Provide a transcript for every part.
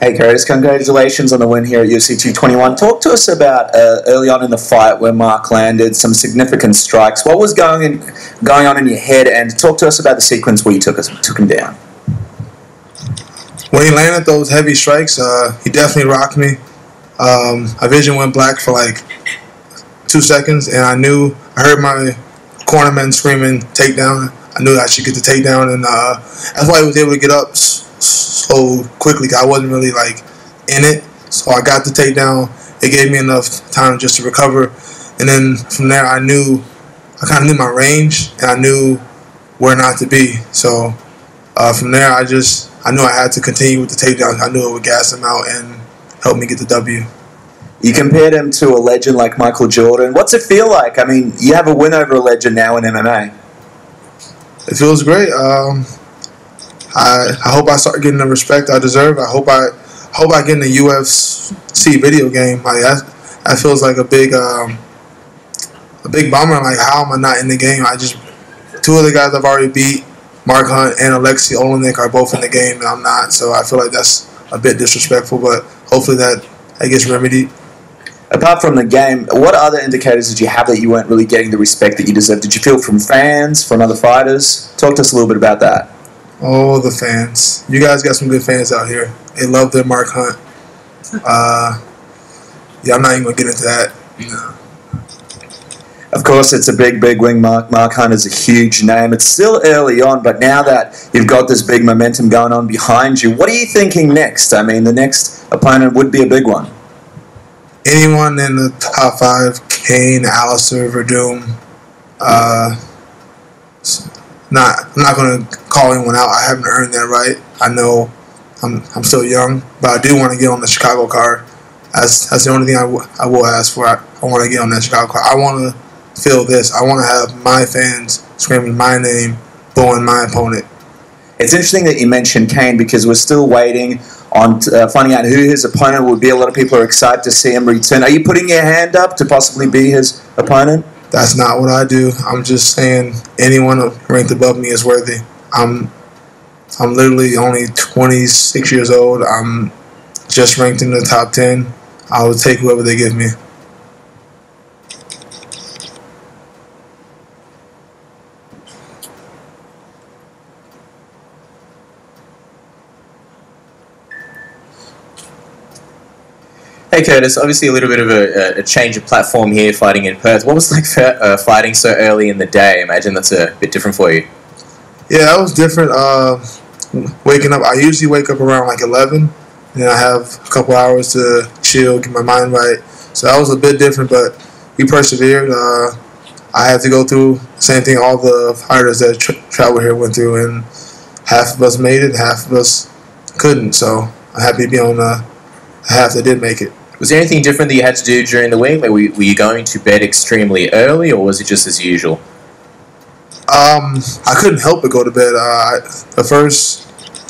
Hey Curtis, congratulations on the win here at UFC 221. Talk to us about early on in the fight where Mark landed some significant strikes. What was going on in your head, and talk to us about the sequence where you took him down. When he landed those heavy strikes, he definitely rocked me. My vision went black for like 2 seconds, and I heard my cornerman screaming takedown. I knew I should get the takedown, and that's why he was able to get up so quickly. I wasn't really like in it, so I got the takedown. It gave me enough time just to recover, and then from there I kind of knew my range, and I knew where not to be. So from there I knew I had to continue with the takedown. I knew it would gas him out and help me get the W. You compared him to a legend like Michael Jordan. What's it feel like? I mean, you have a win over a legend now in MMA. It feels great. I hope I start getting the respect I deserve. I hope I get in the UFC video game. Like that feels like a big bummer. Like, how am I not in the game? Two of the guys I've already beat, Mark Hunt and Alexei Olenek, are both in the game, and I'm not. So I feel like that's a bit disrespectful. But hopefully that gets remedied. Apart from the game, what other indicators did you have that you weren't really getting the respect that you deserve? Did you feel from fans, from other fighters? Talk to us a little bit about that. Oh, the fans. You guys got some good fans out here. They love their Mark Hunt. Yeah, I'm not even going to get into that. No. Of course, it's a big win. Mark Hunt is a huge name. It's still early on, but now that you've got this big momentum going on behind you, what are you thinking next? I mean, the next opponent would be a big one. Anyone in the top 5, Kane, Alistair, Verdum. I'm not going to call anyone out. I haven't earned that right. I know I'm still young, but I do want to get on the Chicago card. That's the only thing I will ask for. I want to get on that Chicago card. I want to feel this. I want to have my fans screaming my name, booing my opponent. It's interesting that you mentioned Kane, because we're still waiting on finding out who his opponent would be. A lot of people are excited to see him return. Are you putting your hand up to possibly be his opponent? That's not what I do. I'm just saying anyone ranked above me is worthy. I'm literally only 26 years old. I'm just ranked in the top 10. I will take whoever they give me. Hey Curtis, obviously a little bit of a change of platform here, fighting in Perth. What was it like fighting so early in the day? I imagine that's a bit different for you. Yeah, that was different. Waking up, I usually wake up around like 11, and I have a couple hours to chill, get my mind right. So that was a bit different, but we persevered. I had to go through the same thing all the fighters that travel here went through, and half of us made it, half of us couldn't. So I'm happy to be on the half that did make it. Was there anything different that you had to do during the week? Like, were you going to bed extremely early, or was it just as usual? I couldn't help but go to bed. The first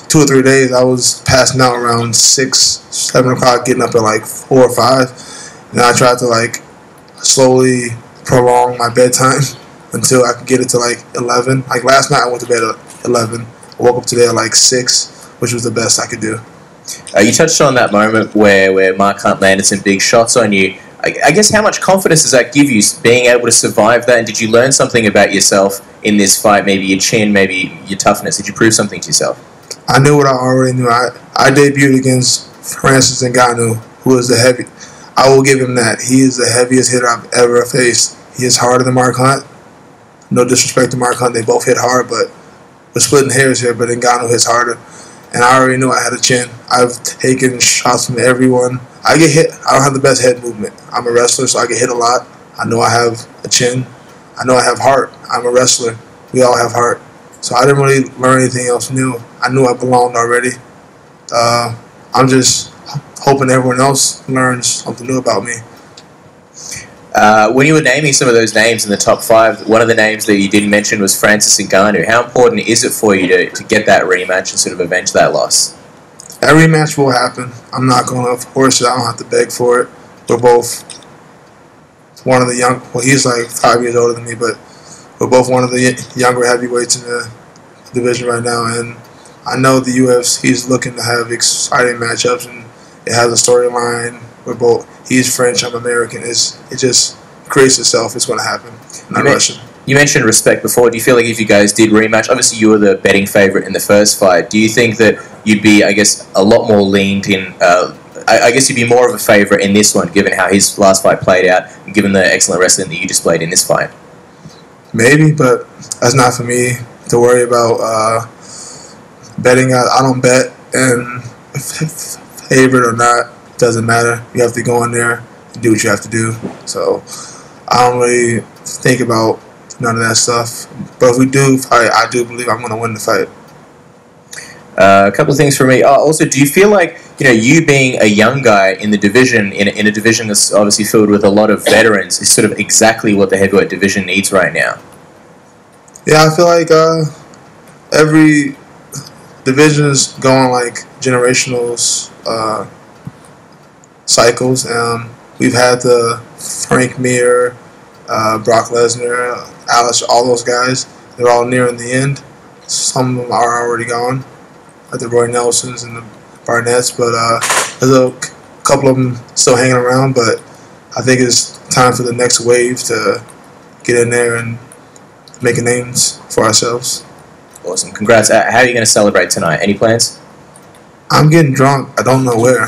2 or 3 days, I was passing out around 6, 7 o'clock, getting up at like 4 or 5. And I tried to like slowly prolong my bedtime until I could get it to like 11. Like last night, I went to bed at 11. I woke up today at like 6, which was the best I could do. You touched on that moment where Mark Hunt landed some big shots on you. I guess how much confidence does that give you, being able to survive that? And did you learn something about yourself in this fight? Maybe your chin, maybe your toughness. Did you prove something to yourself? I knew what I already knew. I debuted against Francis Ngannou, who is the heavy. I will give him that. He is the heaviest hitter I've ever faced. He is harder than Mark Hunt. No disrespect to Mark Hunt. They both hit hard, but we're splitting hairs here. But Ngannou hits harder. And I already knew I had a chin. I've taken shots from everyone. I get hit. I don't have the best head movement. I'm a wrestler, so I get hit a lot. I know I have a chin. I know I have heart. I'm a wrestler. We all have heart. So I didn't really learn anything else new. I knew I belonged already. I'm just hoping everyone else learns something new about me. When you were naming some of those names in the top 5, one of the names that you didn't mention was Francis Ngannou. How important is it for you to get that rematch and sort of avenge that loss? That rematch will happen. I'm not going to force it. I don't have to beg for it. We're both one of the young. Well, he's like 5 years older than me, but we're both one of the younger heavyweights in the division right now, and I know the UFC is looking to have exciting matchups, and it has a storyline. We're both. He's French. I'm American. It just creates itself. It's going to happen. Not Russian. You mentioned respect before. Do you feel like if you guys did rematch, obviously you were the betting favorite in the first fight. Do you think that you'd be, I guess, a lot more leaned in? I guess you'd be more of a favorite in this one, given how his last fight played out, and given the excellent wrestling that you displayed in this fight. Maybe, but that's not for me to worry about. Betting, I don't bet, and favorite or not, doesn't matter. You have to go in there and do what you have to do. So I don't really think about none of that stuff. But if we do fight, I do believe I'm going to win the fight. A couple of things for me. Also, do you feel like, you being a young guy in the division, in a division that's obviously filled with a lot of veterans, is sort of exactly what the heavyweight division needs right now? Yeah, I feel like every division is going like generational cycles. We've had the Frank Mir, Brock Lesnar, Alice, all those guys. They're all nearing the end. Some of them are already gone, like the Roy Nelsons and the Barnetts. But there's a couple of them still hanging around. But I think it's time for the next wave to get in there and make names for ourselves. Awesome. Congrats. How are you going to celebrate tonight? Any plans? I'm getting drunk. I don't know where.